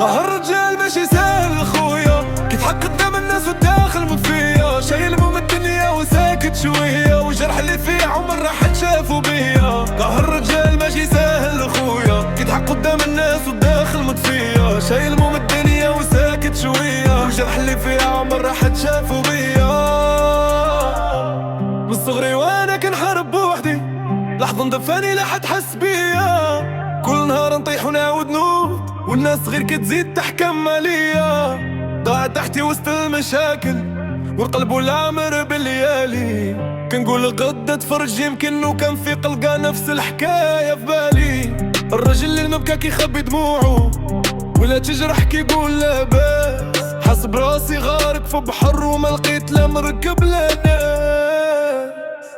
قهر الرجال ماشي سهل خويا، كيضحك قدام الناس والداخل مطفية، شايل هموم الدنيا وساكت شوية، وجرح اللي فيه عمر راح شافوا بيا. قهر الرجال ماشي سهل خويا، كيضحك قدام الناس والداخل مطفية، شايل هموم الدنيا وساكت شوية، وجرح اللي فيه عمر راح شافوا بيا. من صغري وانا كنحارب بوحدي، لحظة ندفاني لا حد حس بيا، كل نهار نطيح ونعاود نوض، والناس غير كتزيد تحكم عليا. ضاع تحتي وسط المشاكل والقلب والعمر بالليالي، كنقول غدا تفرج يمكن كان في قلقة نفس الحكاية في بالي. الرجل اللي المبكى كيخبي دموعه ولا تجرح كيقول لاباس، حاسب راسي غارق في بحر وما لقيت لا مركب لا ناس.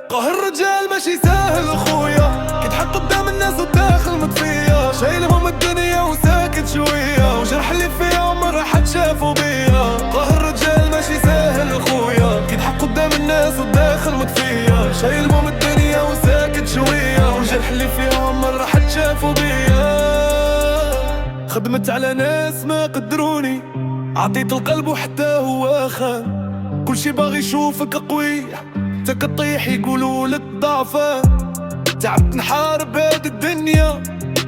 قهر الرجال ماشي سهل خويا، كيضحك قدام الناس والداخل مطفية، شايل هموم الدنيا وساكت شوية، وجرح اللي فيه عمر حد شافوا بيا. قهر الرجال ماشي سهل خويا، كيضحك قدام الناس والداخل مطفية، شايل هموم الدنيا وساكت شوية، وجرح اللي فيه عمر حد شافوا بيا. خدمت على ناس ما قدروني، عطيت القلب وحتى هو خان، كل شي باغي يشوفك قوي تا كطيح يقولوا لك ضعفة. تعبت نحارب هاد الدنيا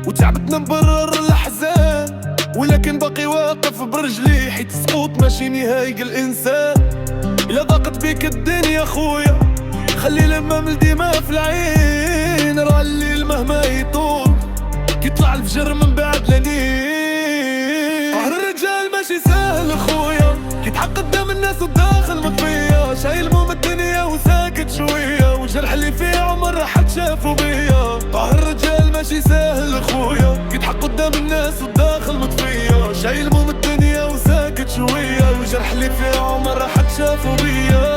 وتعبت نبرر الاحزان، ولكن باقي واقف برجلي، حيت السقوط ماشي نهاية الانسان. الا ضاقت بيك الدنيا خويا خلي الامام ديما في العين، راه الليل مهما يطول كيطلع الفجر من بعد لنين. قهر الرجال ماشي سهل خويا، كيضحك قدام الناس والداخل مطفية، شايل هموم الدنيا وساكت شوية، والجرح اللي فيه عمر حد شافوا بيا. قهر الرجال ماشي سهل خويا، كيضحك قدام الناس والداخل مطفية، شايل هموم الدنيا وساكت شوية، والجرح اللي فيه عمر حد شافوا بيا.